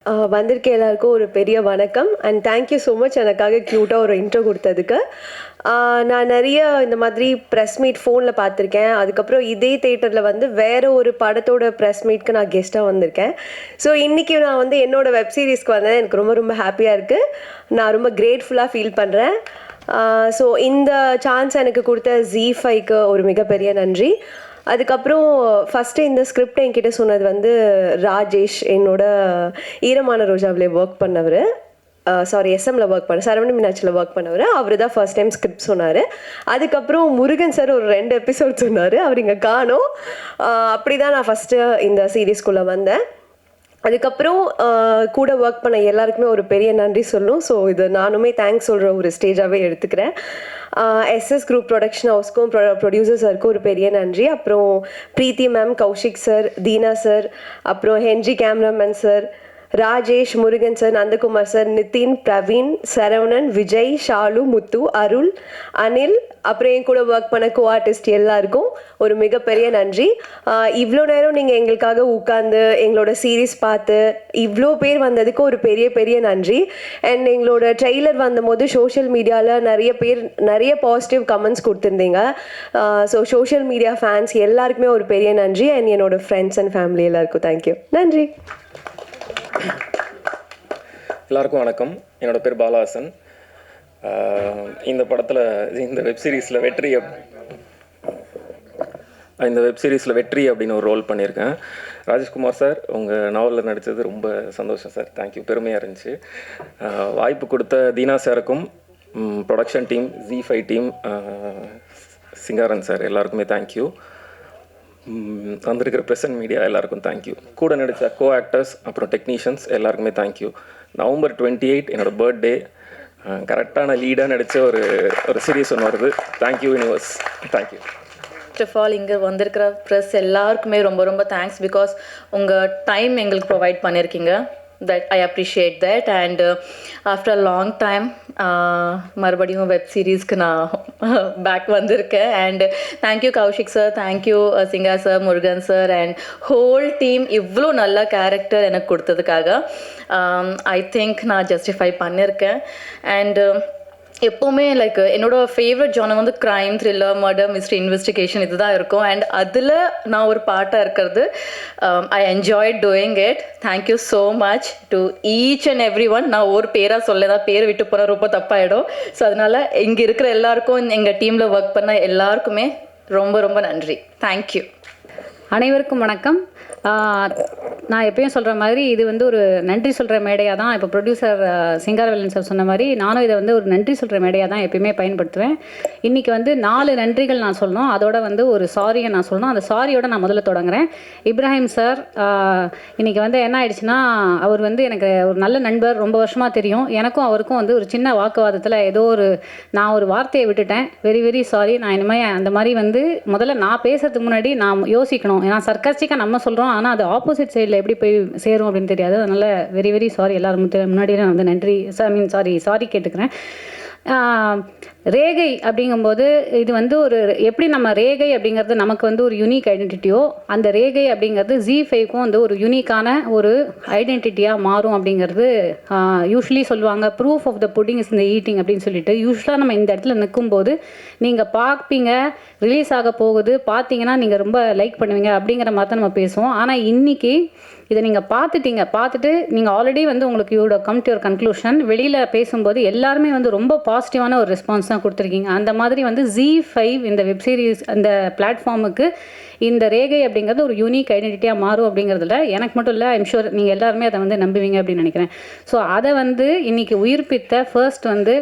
வந்திருக்க எல்லாருக்கும் ஒரு பெரிய வணக்கம் அண்ட் தேங்க்யூ ஸோ மச் எனக்காக க்யூட்டாக ஒரு இன்ட்ரோ கொடுத்ததுக்கு. நான் நிறைய இந்த மாதிரி ப்ரெஸ் மீட் ஃபோனில் பார்த்துருக்கேன். அதுக்கப்புறம் இதே தேட்டரில் வந்து வேறு ஒரு படத்தோட ப்ரெஸ் மீட்க்கு நான் கெஸ்ட்டாக வந்திருக்கேன். ஸோ இன்றைக்கி நான் வந்து என்னோடய வெப் சீரிஸ்க்கு வந்தேன். எனக்கு ரொம்ப ரொம்ப ஹாப்பியாக இருக்குது. நான் ரொம்ப கிரேட்ஃபுல்லாக ஃபீல் பண்ணுறேன். ஸோ இந்த சான்ஸ் எனக்கு கொடுத்த ZEE5க்கு ஒரு மிகப்பெரிய நன்றி. அதுக்கப்புறம் ஃபஸ்ட்டு இந்த ஸ்கிரிப்ட் என்கிட்ட சொன்னது வந்து ராஜேஷ், என்னோட ஈரமான ரோஜாவிலே ஒர்க் பண்ணவர். எஸ்எம்ல ஒர்க் பண்ண சரவண மீனாட்சியில் ஒர்க் பண்ணவர். அவர் தான் ஃபர்ஸ்ட் டைம் ஸ்கிரிப்ட் சொன்னார். அதுக்கப்புறம் முருகன் சார் ஒரு 2 எபிசோட் சொன்னார். அவர் இங்கே காணோம். அப்படி தான் நான் ஃபஸ்ட்டு இந்த சீரீஸ்குள்ளே வந்தேன். அதுக்கப்புறம் கூட ஒர்க் பண்ண எல்லாருக்குமே ஒரு பெரிய நன்றி சொல்லணும். ஸோ இது நானுமே தேங்க்ஸ் சொல்கிற ஒரு ஸ்டேஜாகவே எடுத்துக்கிறேன். SS குரூப் ப்ரொடக்ஷன் ஹவுஸ்க்கும் ப்ரொடியூசர் சாருக்கும் ஒரு பெரிய நன்றி. அப்புறம் Preethi ma'am, Kaushik sir, Deena sir, அப்புறம் Henry cameraman sir, Rajesh, Murugan sir, Nandakumar sir, Nithin, Praveen, Saravanan, Vijay, Shalu, Muthu, Arul, Anil, அப்புறம் என் கூட ஒர்க் பண்ண கோ ஆர்டிஸ்ட் எல்லாருக்கும் ஒரு மிகப்பெரிய நன்றி. இவ்வளோ நேரம் நீங்கள் எங்களுக்காக உட்காந்து எங்களோட சீரீஸ் பார்த்து இவ்வளோ பேர் வந்ததுக்கு ஒரு பெரிய பெரிய நன்றி. அண்ட் எங்களோட ட்ரெய்லர் வந்தபோது சோஷியல் மீடியாவில் நிறைய பேர் நிறைய பாசிட்டிவ் கமெண்ட்ஸ் கொடுத்துருந்தீங்க. ஸோ சோஷியல் மீடியா ஃபேன்ஸ் எல்லாருக்குமே ஒரு பெரிய நன்றி. அண்ட் என்னோட ஃப்ரெண்ட்ஸ் அண்ட் ஃபேமிலி எல்லாருக்கும் தேங்க்யூ. நன்றி. எல்லாருக்கும் வணக்கம். என்னோடய பேர் பாலஹாசன். இந்த படத்தில் இந்த வெப்சீரிஸில் வெற்றி அப்படின்னு ஒரு ரோல் பண்ணியிருக்கேன். ராஜேஷ்குமார் சார், உங்கள் நாவலில் நடித்தது ரொம்ப சந்தோஷம் சார். தேங்க்யூ, பெருமையாக இருந்துச்சு. வாய்ப்பு கொடுத்த தீனா சாருக்கும், production team, ZEE5 team, Singaran sir எல்லாருக்குமே தேங்க்யூ. வந்திருக்கிற ப்ரெசன்ட் மீடியா எல்லாருக்கும் தேங்க்யூ. கூட நடித்த கோ ஆக்டர்ஸ் அப்புறம் டெக்னீஷியன்ஸ் எல்லாருக்குமே தேங்க்யூ. November 28 என்னோடய பர்த்டே. கரெக்டான லீடாக நடித்த ஒரு சீரியஸ் ஒன்று வருது. Thank you universe. Thank you. First of all இங்கே வந்திருக்கிற ப்ரெஸ் எல்லாருக்குமே ரொம்ப ரொம்ப தேங்க்ஸ். பிகாஸ் உங்கள் டைம் எங்களுக்கு ப்ரொவைட் பண்ணியிருக்கீங்க. that I appreciate that. And after a long time மறுபடியும் வெப் சீரீஸ்க்கு நான் பேக் வந்திருக்கேன். And thank you Kaushik sir, thank you Singha sir, Murugan sir and whole team இவ்வளோ நல்ல கேரக்டர் எனக்கு கொடுத்ததுக்காக. ஐ திங்க் நான் ஜஸ்டிஃபை பண்ணியிருக்கேன். அண்ட் எப்போவுமே லைக் என்னோடய ஃபேவரட் ஜானர் வந்து crime, thriller, murder, mystery, investigation இதுதான் இருக்கும். அண்ட் அதில் நான் ஒரு பார்ட்டாக இருக்கிறது I enjoy doing it. Thank you so much to each and every one. நான் ஒரு பேராக சொல்லதான், பேர் விட்டு போனால் ரொம்ப தப்பாயிடும். ஸோ அதனால் இங்கே இருக்கிற எல்லாருக்கும், எங்கள் டீமில் ஒர்க் பண்ண எல்லாருக்குமே ரொம்ப ரொம்ப நன்றி. தேங்க்யூ. அனைவருக்கும் வணக்கம். நான் எப்பயும் சொல்கிற மாதிரி இது வந்து ஒரு நன்றி சொல்கிற மேடையாக தான். இப்போ ப்ரொடியூசர் சிங்காரவேலன் சார் சொன்ன மாதிரி நானும் இதை வந்து ஒரு நன்றி சொல்கிற மேடையாக தான் எப்பயுமே பயன்படுத்துவேன். இன்றைக்கி வந்து 4 நன்றிகள் நான் சொல்லணும். அதோட வந்து ஒரு சாரியை நான் சொல்லணும். அந்த சாரியோட நான் முதல்ல தொடங்குறேன். இப்ராஹிம் சார், இன்றைக்கி வந்து என்ன ஆயிடுச்சுன்னா, அவர் வந்து எனக்கு ஒரு நல்ல நண்பர், ரொம்ப வருஷமாக தெரியும். எனக்கும் அவருக்கும் வந்து ஒரு சின்ன வாக்குவாதத்தில் ஏதோ நான் ஒரு வார்த்தையை விட்டுட்டேன். Very very sorry. நான் இனிமேல் அந்த மாதிரி வந்து முதல்ல நான் பேசுறதுக்கு முன்னாடி நான் யோசிக்கணும். ஏன்னா சர்க்காஸ்டிக்காக நம்ம சொல்கிறோம், ஆனால் அது ஆப்போசிட் சைடில் எப்படி போய் சேரும் அப்படின்னு தெரியாது. அதனால் வெரி வெரி சாரி. எல்லோரும் முன்னாடியே நான் வந்து நன்றி சாரி கேட்டுக்கிறேன். ரேகை அப்படிங்கும்போது இது வந்து எப்படி நம்ம ரேகை அப்படிங்கிறது நமக்கு வந்து ஒரு யூனிக் ஐடென்டிட்டியோ, அந்த ரேகை அப்படிங்கிறது ZEE5க்கும் வந்து ஒரு யூனிக்கான ஒரு ஐடென்டிட்டியாக மாறும் அப்படிங்கிறது யூஸ்வலி சொல்லுவாங்க. Proof of the pudding is in the eating அப்படின்னு சொல்லிட்டு யூஸ்வலாக நம்ம இந்த இடத்துல நிற்கும்போது நீங்கள் பார்ப்பீங்க, ரிலீஸ் ஆக போகுது, பார்த்தீங்கன்னா நீங்கள் ரொம்ப லைக் பண்ணுவீங்க அப்படிங்கிற மாதிரி தான் நம்ம பேசுவோம். ஆனால் இன்றைக்கி இதை நீங்கள் பார்த்துட்டு நீங்கள் ஆல்ரெடி வந்து உங்களுக்கு you would come to your conclusion. வெளியில் பேசும்போது எல்லாருமே வந்து ரொம்ப பாசிட்டிவான ஒரு ரெஸ்பான்ஸ் தான் கொடுத்துருக்கீங்க. அந்த மாதிரி வந்து ZEE5 இந்த வெப் சீரிஸ் அந்த பிளாட்ஃபார்முக்கு இந்த ரேகை அப்படிங்கிறது ஒரு யூனிக் ஐடென்டிட்டியாக மாறும் அப்படிங்கிறதுல எனக்கு மட்டும் இல்லை, ஐம் ஷூர் நீங்கள் எல்லாருமே அதை வந்து நம்புவீங்க அப்படின்னு நினைக்கிறேன். ஸோ அதை வந்து இன்றைக்கி உயிர்ப்பித்த ஃபர்ஸ்ட் வந்து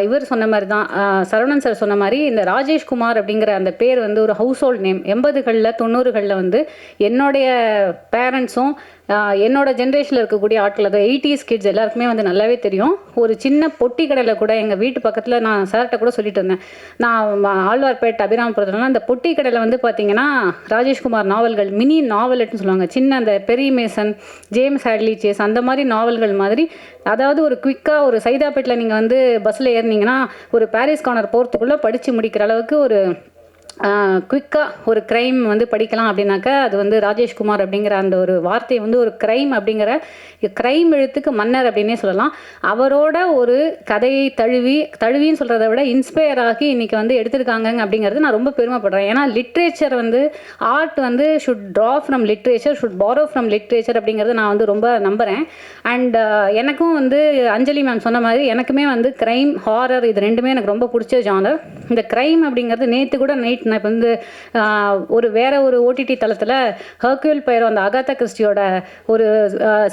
இவர் சொன்ன மாதிரி தான், சரவணன் சார் சொன்ன மாதிரி இந்த ராஜேஷ்குமார் அப்படிங்கிற அந்த பேர் வந்து ஒரு ஹவுஸ் ஹோல்ட் நேம். 80களில் 90களில் வந்து என்னுடைய பேரண்ட்ஸும் என்னோட ஜென்ரேஷனில் இருக்கக்கூடிய ஆட்கள், அது 80s கிட்ஸ் எல்லாருக்குமே வந்து நல்லாவே தெரியும். ஒரு சின்ன பொட்டி கடையில் கூட எங்கள் வீட்டு பக்கத்தில் நான் சார்கிட்ட கூட சொல்லிட்டு இருந்தேன். நான் ஆழ்வார்பேட் அபிராமபுரத்துலலாம் அந்த பொட்டி கடையில் வந்து பார்த்திங்கன்னா ராஜேஷ்குமார் நாவல்கள், மினி நாவலட்னு சொல்லுவாங்க, சின்ன அந்த பெரி மேசன், ஜேம்ஸ் ஹேட்லி சேஸ் அந்த மாதிரி நாவல்கள் மாதிரி. அதாவது ஒரு குயிக்காக ஒரு சைதாப்பேட்டில் நீங்கள் வந்து பஸ்ஸில் ஏறினீங்கன்னா ஒரு பாரிஸ் கார்னர் போகிறதுக்குள்ளே படித்து முடிக்கிற அளவுக்கு ஒரு குயிக்காக ஒரு க்ரைம் வந்து படிக்கலாம் அப்படின்னாக்கா அது வந்து ராஜேஷ்குமார் அப்படிங்கிற அந்த ஒரு வார்த்தையை வந்து ஒரு க்ரைம் அப்படிங்கிற க்ரைம் எழுத்துக்கு மன்னர் அப்படின்னே சொல்லலாம். அவரோட ஒரு கதையை தழுவின்னு சொல்கிறத விட இன்ஸ்பயர் ஆகி இன்றைக்கி வந்து எடுத்திருக்காங்க அப்படிங்கிறது நான் ரொம்ப பெருமைப்படுறேன். ஏன்னா லிட்ரேச்சர் வந்து ஆர்ட் வந்து should draw from literature, should borrow from literature அப்படிங்கிறது நான் வந்து ரொம்ப நம்புகிறேன். அண்ட் எனக்கும் வந்து அஞ்சலி மேம் சொன்ன மாதிரி எனக்குமே வந்து க்ரைம் ஹாரர் இது ரெண்டுமே எனக்கு ரொம்ப பிடிச்ச ஜானர். இந்த க்ரைம் அப்படிங்கிறது நேற்று கூட நைட் நான் இப்போ வந்து வேற ஒரு ஓடிடி தளத்தில் ஹர்க்யூல் பைரோ அந்த அகாதா கிறிஸ்டியோட ஒரு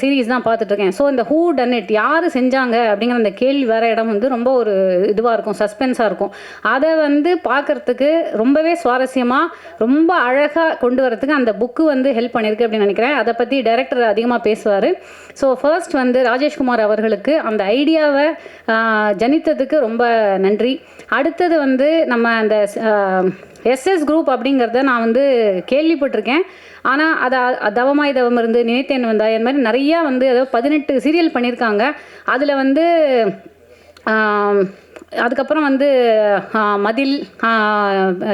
சீரீஸ் தான் பார்த்துட்ருக்கேன். ஸோ இந்த ஹூ டன் இட் யார் செஞ்சாங்க அப்படிங்கிற அந்த கேள்வி வர இடம் வந்து ரொம்ப ஒரு இதுவாக இருக்கும், சஸ்பென்ஸாக இருக்கும். அதை வந்து பார்க்குறதுக்கு ரொம்பவே சுவாரஸ்யமாக ரொம்ப அழகாக கொண்டு வரதுக்கு அந்த புக்கு வந்து ஹெல்ப் பண்ணியிருக்கு அப்படின்னு நினைக்கிறேன். அதை பற்றி டைரக்டர் அதிகமாக பேசுவார். ஸோ ஃபர்ஸ்ட் வந்து ராஜேஷ்குமார் அவர்களுக்கு அந்த ஐடியாவை ஜனித்ததுக்கு ரொம்ப நன்றி. அடுத்தது வந்து நம்ம அந்த எஸ்எஸ் குரூப் அப்படிங்கிறத நான் வந்து கேள்விப்பட்டிருக்கேன். ஆனால் அதை தவமாய் தவம் இருந்து நினைத்தேன் வந்தா இந்த மாதிரி நிறையா வந்து ஏதோ 18 சீரியல் பண்ணியிருக்காங்க. அதில் வந்து அதுக்கப்புறம் வந்து மதில்,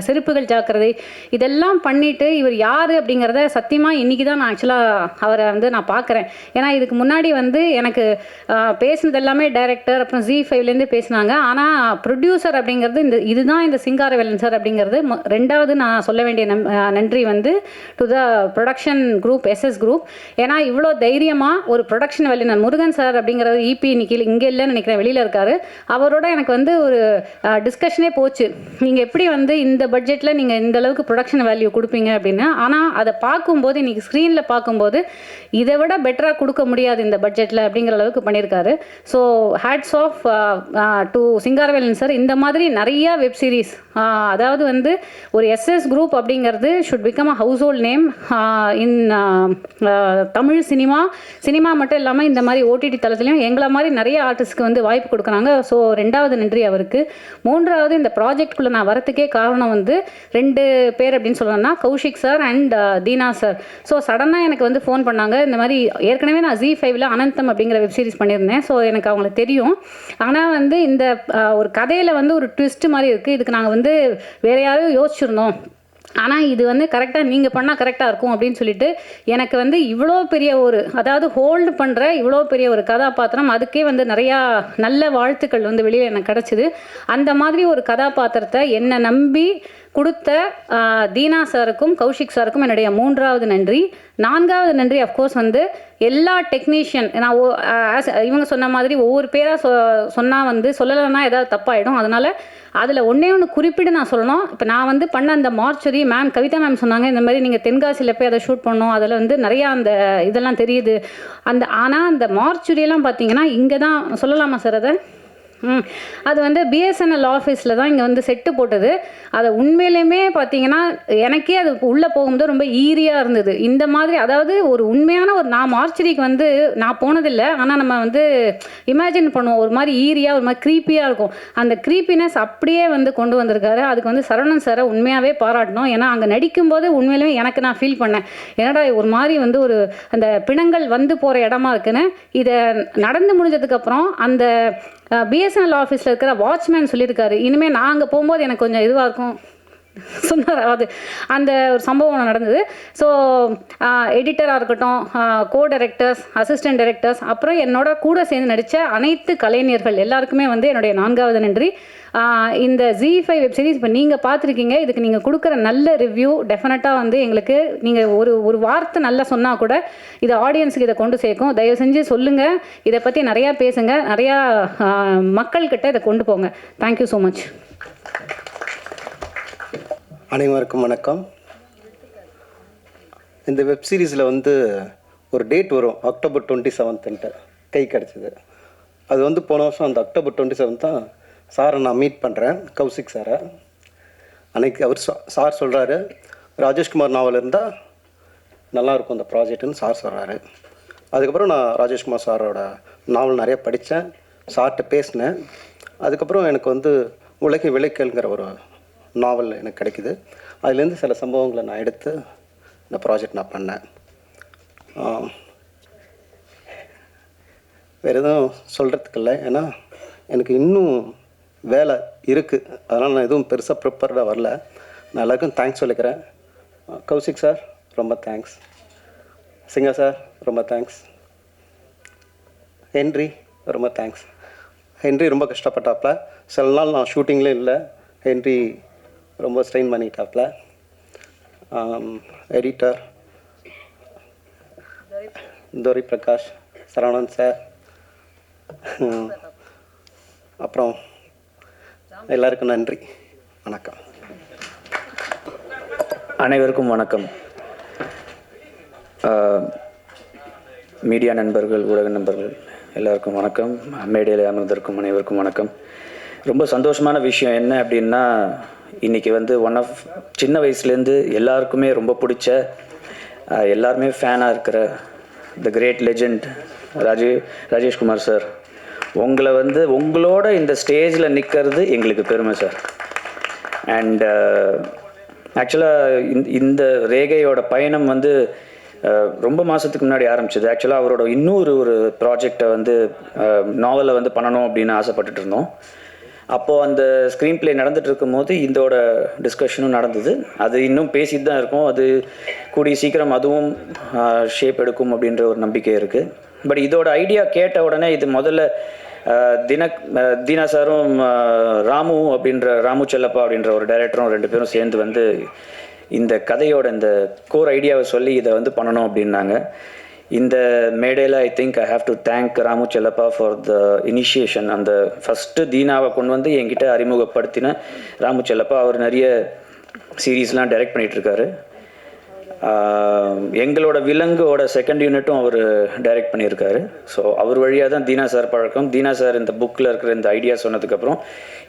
செருப்புகள் ஜாக்கிரதை இதெல்லாம் பண்ணிவிட்டு இவர் யார் அப்படிங்கிறத சத்தியமாக இன்றைக்கி தான் நான் ஆக்சுவலாக அவரை வந்து நான் பார்க்குறேன். ஏன்னா இதுக்கு முன்னாடி வந்து எனக்கு பேசினது எல்லாமே டைரக்டர் அப்புறம் ZEE5லேருந்து பேசினாங்க. ஆனால் ப்ரொடியூசர் அப்படிங்கிறது இதுதான் இந்த சிங்காரவேலன் சார் அப்படிங்கிறது. ரெண்டாவது நான் சொல்ல வேண்டிய நன்றி வந்து to the production group SS group. ஏன்னா இவ்வளோ தைரியமாக ஒரு ப்ரொடக்ஷன் வல்லுநர் முருகன் சார் அப்படிங்கிறது இபி இன்னைக்கு இங்கே இல்லைன்னு நினைக்கிறேன், வெளியில் இருக்கார். அவரோட எனக்கு வந்து ஒரு டிஸ்கஷனே போச்சு, நீங்கள் எப்படி வந்து இந்த பட்ஜெட்டில் நீங்கள் இந்த அளவுக்கு ப்ரொடக்ஷன் வேல்யூ கொடுப்பீங்க அப்படின்னு. ஆனால் அதை பார்க்கும்போது இன்றைக்கி ஸ்க்ரீனில் பார்க்கும்போது இதை விட பெட்டராக கொடுக்க முடியாது இந்த பட்ஜெட்டில் அப்படிங்கிற அளவுக்கு பண்ணியிருக்காரு. So hats off to Singaravelan sir. இந்த மாதிரி நிறையா வெப் சீரிஸ், அதாவது வந்து ஒரு எஸ்எஸ் குரூப் அப்படிங்கிறது should become a household name in Tamil cinema மட்டும் இல்லாமல் இந்த மாதிரி ஓடிடி தளத்துலையும் எங்களை மாதிரி நிறைய ஆர்டிஸ்ட்க்கு வந்து வாய்ப்பு கொடுக்குறாங்க. ஸோ ரெண்டாவது நன்றி அவருக்கு. மூன்றாவது இந்த ப்ராஜெக்ட்குள்ளே நான் வரத்துக்கே காரணம் வந்து 2 பேர் அப்படின்னு சொல்லணும்னா Kaushik sir and Dheena sir. So சடனாக எனக்கு வந்து ஃபோன் பண்ணாங்க. இந்த மாதிரி ஏற்கனவே நான் ZEE5ல அனந்தம் அப்படிங்கிற வெப் சீரிஸ் பண்ணியிருந்தேன். ஸோ எனக்கு அவங்களுக்கு தெரியும். ஆனால் வந்து இந்த ஒரு கதையில் வந்து ஒரு ட்விஸ்ட் மாதிரி இருக்குது. இதுக்கு நாங்கள் வந்து வேறு யாரையும் யோசிச்சிருந்தோம், ஆனால் இது வந்து கரெக்டாக நீங்கள் பண்ணால் கரெக்டாக இருக்கும் அப்படின்னு சொல்லிட்டு எனக்கு வந்து இவ்வளோ பெரிய ஒரு அதாவது ஹோல்டு பண்ணுற இவ்வளோ பெரிய ஒரு கதாபாத்திரம், அதுக்கே வந்து நிறையா நல்ல வாழ்த்துக்கள் வந்து வெளியில் எனக்கு கிடச்சிது. அந்த மாதிரி ஒரு கதாபாத்திரத்தை என்னை நம்பி கொடுத்த தீனா சாருக்கும் கௌஷிக் சாருக்கும் என்னுடைய 3வது நன்றி. 4வது நன்றி அஃப்கோர்ஸ் வந்து எல்லா டெக்னீஷியன். நான் இவங்க சொன்ன மாதிரி ஒவ்வொரு பேராக சொன்னால் வந்து சொல்லலைன்னா ஏதாவது தப்பாயிடும். அதனால் அதில் ஒன்று குறிப்பிட்டு நான் சொல்லணும். இப்போ நான் வந்து பண்ண அந்த மார்ச்சரி மேம் கவிதா மேம் சொன்னாங்க இந்த மாதிரி நீங்கள் தென்காசியில் போய் அதை ஷூட் பண்ணோம், அதில் வந்து நிறையா அந்த இதெல்லாம் தெரியுது. ஆனால் அந்த மார்ச்சரியெல்லாம் பார்த்தீங்கன்னா இங்கே தான் சொல்லலாமா சார் அதை? அது வந்து பிஎஸ்என்எல் ஆஃபீஸில் தான் இங்கே வந்து செட்டு போட்டது. அதை உண்மையிலுமே பார்த்தீங்கன்னா எனக்கே அது உள்ளே போகும்போது ரொம்ப ஈரியாக இருந்தது. இந்த மாதிரி அதாவது ஒரு உண்மையான நான் மார்ச்சரிக்கு வந்து நான் போனதில்லை, ஆனால் நம்ம வந்து இமேஜின் பண்ணுவோம் ஒரு மாதிரி ஈரியாக ஒரு மாதிரி க்ரீப்பியாக இருக்கும். அந்த க்ரீப்பினஸ் அப்படியே வந்து கொண்டு வந்திருக்காரு. அதுக்கு வந்து சரவணன் சாரை உண்மையாகவே பாராட்டணும். ஏன்னா அங்கே நடிக்கும்போது உண்மையிலுமே எனக்கு நான் ஃபீல் பண்ணேன், என்னடா ஒரு மாதிரி வந்து ஒரு அந்த பிணங்கள் வந்து போகிற இடமா இருக்குன்னு. இதை நடந்து முடிஞ்சதுக்கப்புறம் அந்த பிஎஸ்என்எல் ஆஃபீஸில் இருக்கிற வாட்ச்மேன் சொல்லியிருக்காரு, இனிமேல் நான் அங்கே போகும்போது எனக்கு கொஞ்சம் இதுவாக இருக்கும் சொன்னார். அது அந்த ஒரு சம்பவம் நடந்தது. ஸோ எடிட்டராக இருக்கட்டும், கோ டைரக்டர்ஸ், அசிஸ்டன்ட் டைரக்டர்ஸ், அப்புறம் என்னோட கூட சேர்ந்து நடித்த அனைத்து கலைஞர்கள் எல்லாருக்குமே வந்து என்னுடைய 4வது நன்றி. இந்த ZEE5 வெப் சீரிஸ் இப்போ நீங்கள் பார்த்துருக்கீங்க. இதுக்கு நீங்கள் கொடுக்குற நல்ல ரிவ்யூ டெஃபினட்டாக வந்து எங்களுக்கு நீங்கள் ஒரு வார்த்தை நல்லா சொன்னால் கூட இதை ஆடியன்ஸுக்கு இதை கொண்டு சேர்க்கும். தயவு செஞ்சு சொல்லுங்கள், இதை பற்றி நிறையா பேசுங்க, நிறையா மக்கள்கிட்ட இதை கொண்டு போங்க. Thank you so much. அனைவருக்கும் வணக்கம். இந்த வெப் சீரிஸில் வந்து ஒரு டேட் வரும், October 27 கை கிடச்சிது. அது வந்து போன வருஷம் அந்த October 27 தான் சாரை நான் மீட் பண்ணுறேன், கௌசிக் சாரை. அன்னைக்கு அவர் சார் சொல்கிறாரு ராஜேஷ்குமார் நாவல் இருந்தால் நல்லாயிருக்கும் அந்த ப்ராஜெக்ட்டுன்னு சார் சொல்கிறாரு. அதுக்கப்புறம் நான் ராஜேஷ்குமார் சாரோட நாவல் நிறைய படித்தேன், சார்கிட்ட பேசினேன். அதுக்கப்புறம் எனக்கு வந்து உலகை விளைக்கல்ங்கிற ஒரு நாவல் எனக்கு கிடைக்குது. அதுலேருந்து சில சம்பவங்களை நான் எடுத்து இந்த ப்ராஜெக்ட் நான் பண்ணேன். வேறு எதுவும் சொல்கிறதுக்கு இல்லை, ஏன்னா எனக்கு இன்னும் வேலை இருக்குது. அதனால் நான் எதுவும் பெருசாக ப்ரிப்பேர்டாக வரல. நான் எல்லாருக்கும் தேங்க்ஸ் சொல்லிக்கிறேன். கௌசிக் சார் ரொம்ப தேங்க்ஸ், சிங்கா சார் ரொம்ப தேங்க்ஸ், ஹென்றி ரொம்ப தேங்க்ஸ். ஹென்றி ரொம்ப கஷ்டப்பட்டாப்புல, சில நாள் நான் ஷூட்டிங்லேயும் இல்லை, ஹென்றி ரொம்ப ஸ்ட்ரெயின் பண்ணிட்டாப்புல. எடிட்டர் துரை பிரகாஷ், சரவணன் சார், அப்புறம் எல்லாருக்கும் நன்றி, வணக்கம். அனைவருக்கும் வணக்கம். மீடியா நண்பர்கள், ஊடக நண்பர்கள் எல்லாருக்கும் வணக்கம். மேடையில் அமர்ந்திருக்கும் அனைவருக்கும் வணக்கம். ரொம்ப சந்தோஷமான விஷயம் என்ன அப்படின்னா, இன்றைக்கி வந்து சின்ன வயசுலேருந்து எல்லாருக்குமே ரொம்ப பிடிச்ச, எல்லாருமே ஃபேனாக இருக்கிற the great legend Rajeshkumar sir, உங்களை வந்து உங்களோட இந்த ஸ்டேஜில் நிற்கிறது எங்களுக்கு பெருமை சார். அண்ட் ஆக்சுவலாக இந்த ரேகையோட பயணம் வந்து ரொம்ப மாதத்துக்கு முன்னாடி ஆரம்பிச்சது. ஆக்சுவலாக அவரோட ஒரு ப்ராஜெக்டை வந்து நாவலை வந்து பண்ணணும் அப்படின்னு ஆசைப்பட்டுட்டு இருந்தோம். அப்போது அந்த ஸ்க்ரீன் ப்ளே நடந்துகிட்டு இருக்கும்போது இதோட டிஸ்கஷனும் நடந்தது. அது இன்னும் பேசிட்டு தான் இருக்கும். அது கூடிய சீக்கிரம் அதுவும் ஷேப் எடுக்கும் அப்படின்ற ஒரு நம்பிக்கை இருக்குது. பட் இதோட ஐடியா கேட்ட உடனே இது முதல்ல தீனா சாரும் ராமு செல்லப்பா அப்படின்ற ஒரு டைரக்டரும் 2 பேரும் சேர்ந்து வந்து இந்த கதையோட இந்த கோர் ஐடியாவை சொல்லி இதை வந்து பண்ணணும் அப்படின்னாங்க. இந்த மேடையில் I think I have to thank Ramu Chellappa for the initiation. அந்த ஃபஸ்ட்டு தீனாவை கொண்டு வந்து என்கிட்ட அறிமுகப்படுத்தின ராமு செல்லப்பா. அவர் நிறைய சீரீஸ்லாம் டைரக்ட் பண்ணிகிட்ருக்காரு. எங்களோட விலங்கோட செகண்ட் யூனிட்டும் அவர் டைரக்ட் பண்ணியிருக்காரு. ஸோ அவர் வழியாக தான் தீனா சார் பழக்கம். தீனா சார் இந்த புக்கில் இருக்கிற இந்த ஐடியா சொன்னதுக்கப்புறம்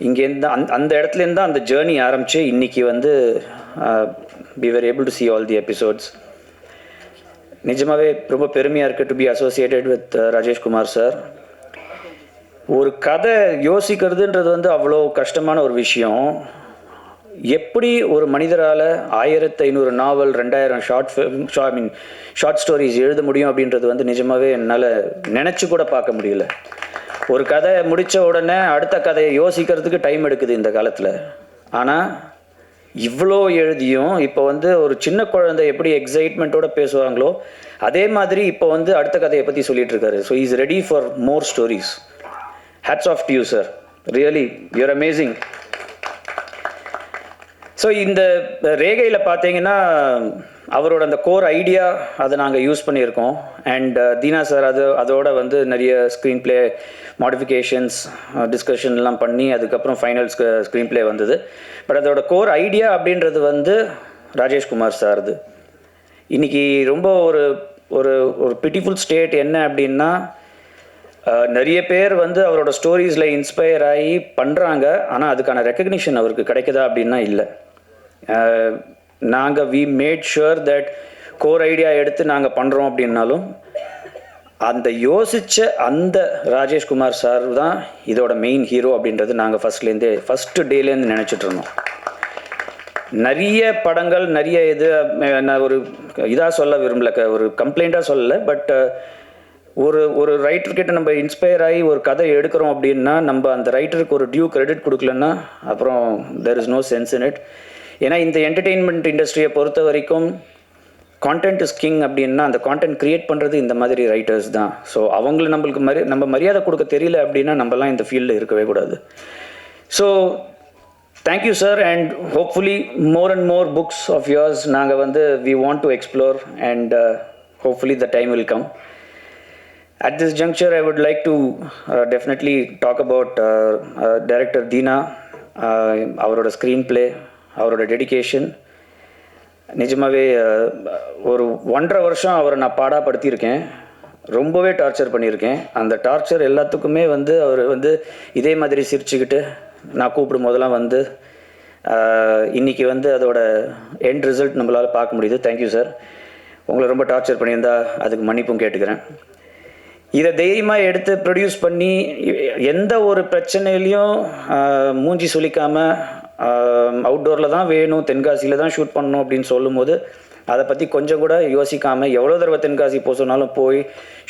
இங்கேருந்து அந்த இடத்துலேருந்து தான் அந்த ஜேர்னி ஆரம்பித்து இன்றைக்கி வந்து we were able to see all the episodes. நிஜமாகவே ரொம்ப பெருமையாக இருக்குது to be associated with Rajeshkumar sir. ஒரு கதை யோசிக்கிறதுன்றது வந்து அவ்வளோ கஷ்டமான ஒரு விஷயம். எப்படி ஒரு மனிதரால் 1500 நாவல், 2000 ஷார்ட் ஸ்டோரிஸ் எழுத முடியும் அப்படின்றது வந்து நிஜமாகவே என்னால் நினச்சி கூட பார்க்க முடியல. ஒரு கதை முடித்த உடனே அடுத்த கதையை யோசிக்கிறதுக்கு டைம் எடுக்குது இந்த காலத்தில். ஆனால் இவ்வளோ எழுதியும் இப்போ வந்து ஒரு சின்ன குழந்தை எப்படி எக்ஸைட்மெண்ட்டோட பேசுவாங்களோ அதே மாதிரி இப்போ வந்து அடுத்த கதையை பற்றி சொல்லிட்டு இருக்காரு. So is ready for more stories. Hats off to you sir, really you're amazing. So இந்த ரேகையில் பார்த்தீங்கன்னா அவரோட அந்த கோர் ஐடியா அதை நாங்கள் யூஸ் பண்ணியிருக்கோம். அண்ட் தீனா சார் அதோட வந்து நிறைய ஸ்க்ரீன் ப்ளே மாடிஃபிகேஷன்ஸ் டிஸ்கஷன்லாம் பண்ணி அதுக்கப்புறம் ஃபைனல் ஸ்க்ரீன் ப்ளே வந்தது. பட் அதோட கோர் ஐடியா அப்படின்றது வந்து ராஜேஷ்குமார் சார்து. இன்றைக்கி ரொம்ப ஒரு ஒரு ஒரு பியூட்டிஃபுல் ஸ்டேட் என்ன அப்படின்னா, நிறைய பேர் வந்து அவரோட ஸ்டோரிஸில் இன்ஸ்பயர் ஆகி பண்ணுறாங்க. ஆனால் அதுக்கான ரெக்கக்னிஷன் அவருக்கு கிடைக்குதா அப்படின்னா இல்லை. நாங்கள் we made sure that core idea எடுத்து நாங்கள் பண்ணுறோம் அப்படின்னாலும் அந்த யோசித்த அந்த ராஜேஷ்குமார் சார் தான் இதோட மெயின் ஹீரோ அப்படின்றது நாங்கள் ஃபஸ்ட்டு டேலேருந்து நினச்சிட்டு இருந்தோம். நிறைய படங்கள் நிறைய நான் ஒரு இதாக சொல்ல விரும்பல, ஒரு கம்ப்ளைண்ட்டாக சொல்லலை. பட் ஒரு ரைட்டர்கிட்ட நம்ம இன்ஸ்பயர் ஆகி ஒரு கதை எடுக்கிறோம் அப்படின்னா நம்ம அந்த ரைட்டருக்கு ஒரு டியூ கிரெடிட் கொடுக்கலன்னா அப்புறம் there is no sense in it. ஏன்னா இந்த என்டர்டெயின்மெண்ட் இண்டஸ்ட்ரியை பொறுத்த வரைக்கும் கான்டென்ட் இஸ் கிங் அப்படின்னா அந்த கான்டென்ட் க்ரியேட் பண்ணுறது இந்த மாதிரி ரைட்டர்ஸ் தான். ஸோ அவங்கள நம்மளுக்கு நம்ம மரியாதை கொடுக்க தெரியல அப்படின்னா நம்மலாம் இந்த ஃபீல்டில் இருக்கவே கூடாது. So thank you sir. And hopefully more and more books of yours நாங்கள் வந்து we want to explore and hopefully the time will come. At this juncture, I would like to definitely talk about director Deena, அவரோட screen play, அவரோட dedication. நிஜமாகவே ஒரு 1.5 வருஷம் அவரை நான் பாடாப்படுத்தியிருக்கேன், ரொம்பவே டார்ச்சர் பண்ணியிருக்கேன். அந்த டார்ச்சர் எல்லாத்துக்குமே வந்து அவர் வந்து இதே மாதிரி சிரிச்சுக்கிட்டு நான் கூப்பிடும் போதெல்லாம் வந்து இன்றைக்கி வந்து அதோட எண்ட் ரிசல்ட் நம்மளால் பார்க்க முடியுது. Thank you sir. உங்களை ரொம்ப டார்ச்சர் பண்ணியிருந்தா அதுக்கு மன்னிப்பும் கேட்டுக்கிறேன். இதை தைரியமாக எடுத்து ப்ரொடியூஸ் பண்ணி எந்த ஒரு பிரச்சனையிலையும் மூஞ்சி சுளிக்காமல் அவுட்டோரில் தான் வேணும், தென்காசியில் தான் ஷூட் பண்ணணும் அப்படின்னு சொல்லும்போது அதை பற்றி கொஞ்சம் கூட யோசிக்காமல் எவ்வளோ தடவை தென்காசி போக சொன்னாலும் போய்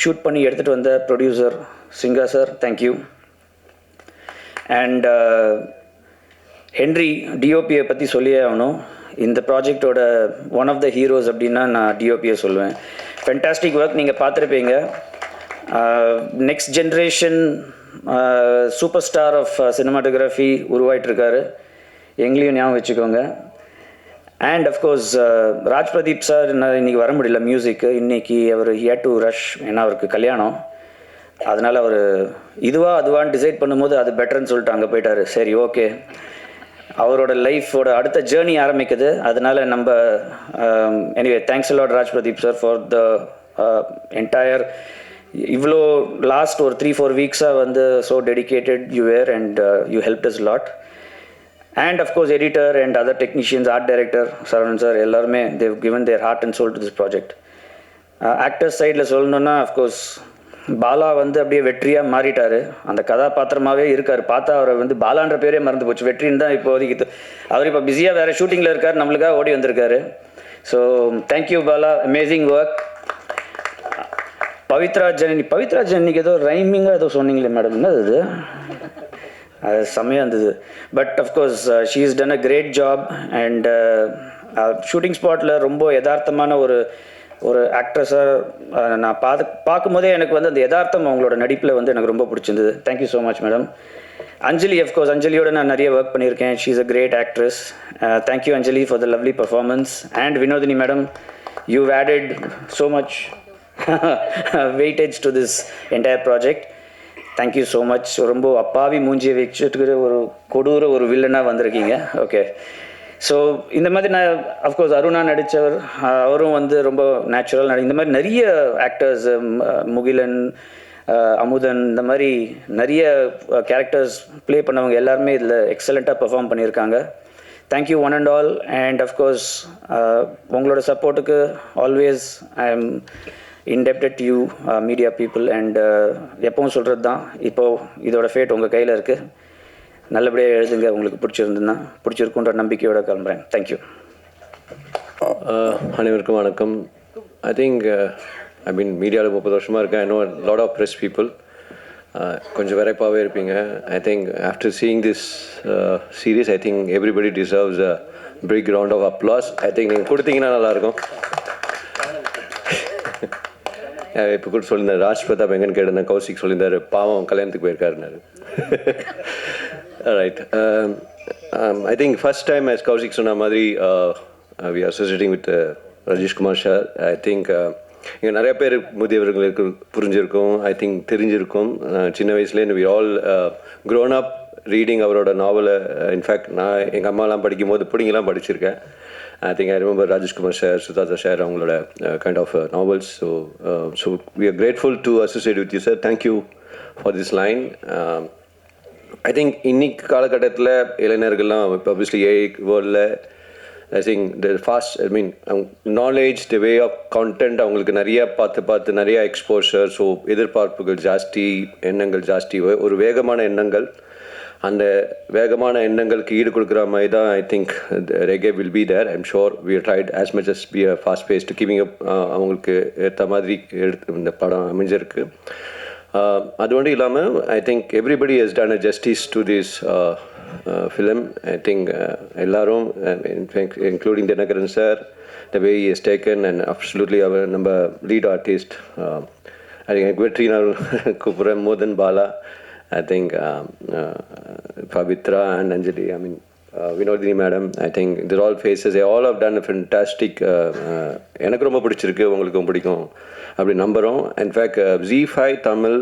ஷூட் பண்ணி எடுத்துகிட்டு வந்த producer Singa sir, thank you. And Henry டிஓபியை பற்றி சொல்லியே ஆகணும். இந்த ப்ராஜெக்டோட ஒன் ஆஃப் த ஹீரோஸ் அப்படின்னா நான் டிஓபியை சொல்லுவேன். ஃபென்டாஸ்டிக் ஒர்க், நீங்கள் பார்த்துருப்பீங்க. Next generation super star of cinematography உருவாயிட்டிருக்காரு, எங்களையும் ஞாபகம் வச்சுக்கோங்க. And of course Raj Pradeep sir இன்றைக்கி வர முடியல மியூசிக்கு, இன்றைக்கி அவர் ஹியர் டு ரஷ், ஏன்னா அவருக்கு கல்யாணம். அதனால் அவர் அதுவான்னு டிசைட் பண்ணும்போது அது பெட்டர்னு சொல்லிட்டு அங்கே போயிட்டார். சரி, ஓகே, அவரோட லைஃபோட அடுத்த ஜேர்னி ஆரம்பிக்குது. அதனால் நம்ம anyway thanks a lot Raj Pradeep sir for the entire இவ்வளோ லாஸ்ட் ஒரு 3-4 வீக்ஸாக வந்து so dedicated you were and you helped us lot. And of course editor and other technicians, art director Saravan sir, எல்லாருமே they've given their heart and soul to this project. Actors சைடில் சொல்லணுன்னா of course Bala வந்து அப்படியே வெற்றியாக மாறிட்டார், அந்த கதாபாத்திரமாகவே இருக்கார். பார்த்தா அவரை வந்து பாலான்ற பேரே மறந்து போச்சு, வெற்றின்னு தான் இப்போதைக்கு. அவர் இப்போ பிஸியாக வேறு ஷூட்டிங்கில் இருக்கார், நம்மளுக்காக ஓடி வந்திருக்காரு. So thank you Bala, amazing work. Pavithra ஜனனிக்கு ஏதோ ரைமிங்காக ஏதோ சொன்னீங்களே மேடம், என்ன அது? அது செம்மையாக இருந்தது. But of course she is done a great job. And shooting ஸ்பாட்டில் ரொம்ப யதார்த்தமான ஒரு ஆக்ட்ரஸாக நான் பார்க்கும்போதே எனக்கு வந்து அந்த யதார்த்தம் அவங்களோட நடிப்பில் வந்து எனக்கு ரொம்ப பிடிச்சிருந்தது. Thank you so much madam. Anjali, of course அஞ்சலியோட நான் நிறைய ஒர்க் பண்ணியிருக்கேன். She is a great actress. Thank you Anjali for the lovely performance. And Vinodhini madam, you've added so much weightage to this entire project. Thank you so much. ரொம்ப அப்பாவி மூஞ்சியை வச்சுட்டு ஒரு கொடூர ஒரு வில்லனாக வந்திருக்கீங்க. ஓகே, ஸோ இந்த மாதிரி நான் அஃப்கோர்ஸ் அருணா நடித்தவர், அவரும் வந்து ரொம்ப நேச்சுரல். இந்த மாதிரி நிறைய ஆக்டர்ஸ், முகிலன், அமுதன், இந்த மாதிரி நிறைய கேரக்டர்ஸ் ப்ளே பண்ணவங்க எல்லாருமே இதில் எக்ஸலண்ட்டாக பெர்ஃபார்ம் பண்ணியிருக்காங்க. Thank you one and all. And of course உங்களோட சப்போர்ட்டுக்கு always I am indebted to you media people. and எப்பவும் சொல்கிறது தான், இப்போது இதோட ஃபேட் உங்கள் கையில் இருக்குது. நல்லபடியாக எழுதுங்க, உங்களுக்கு பிடிச்சிருக்குன்ற நம்பிக்கையோட கிளம்புறேன். தேங்க்யூ. அனைவருக்கும் வணக்கம். ஐ திங்க் ஐ மீன் மீடியாவில் 30 வருஷமாக இருக்கேன். I know lot of press people. கொஞ்சம் விரைப்பாகவே இருப்பீங்க. I think after seeing this series I think everybody deserves a big round of applause. I think நீங்கள் கொடுத்தீங்கன்னா நல்லாயிருக்கும். இப்போ கூட சொல்லியிருந்தார் ராஜ் பிரதாப் எங்கன்னு கேட்டிருந்தேன், கௌசிக் சொல்லியிருந்தார் பாவம் கல்யாணத்துக்கு போயிருக்காருன்னாரு. Right. I think first time as Kaushik சொன்ன மாதிரி we are associating with Rajesh Kumar sir. I think இங்கே நிறைய பேர் முதியவர்களுக்கு புரிஞ்சிருக்கும், ஐ திங்க் தெரிஞ்சிருக்கும். சின்ன வயசுலேருந்து we all grown up reading அவரோட நாவலை. இன்ஃபேக்ட் நான் எங்கள் அம்மாலாம் படிக்கும் போது பிடிங்கெல்லாம் படிச்சிருக்கேன். I think I remember Rajesh Kumar sir, Sudhata sir, அவங்களோட kind of novels. So we are grateful to associate with you, sir. Thank you for this line. I think இன்னைக்கு காலகட்டத்தில் இளைஞர்கள்லாம் obviously AI வேர்ல்டில் I think the fast, I mean knowledge, the way of content அவங்களுக்கு நிறைய பார்த்து நிறைய exposure. So எதிர்பார்ப்புகள் ஜாஸ்தி, எண்ணங்கள் ஜாஸ்தி, ஒரு வேகமான எண்ணங்கள். அந்த வேகமான எண்ணங்களுக்கு ஈடு கொடுக்குற மாதிரி தான் I think Regai will be there. I'm sure we tried as much as be a fast pace to keeping up. அவங்களுக்கு ஏற்ற மாதிரி எடுத்து இந்த படம் அமைஞ்சிருக்கு. அது மட்டும் இல்லாமல் I think everybody has done a justice to this film. I think எல்லாரும் including Dinakaran sir, the way he has taken and absolutely அவர் நம்ம லீட் ஆர்டிஸ்ட் ஐ திங்க் வெற்றி நான் கூப்பிட்றேன், மோர் தென் Bala. I think Pavitra and Anjali, I mean Vinodini madam, I think they're all faces. They all have done a fantastic. எனக்கு ரொம்ப பிடிச்சிருக்கு, உங்களுக்கும் பிடிக்கும் அப்படி நம்புகிறோம். இன்ஃபேக்ட் ZEE5 தமிழ்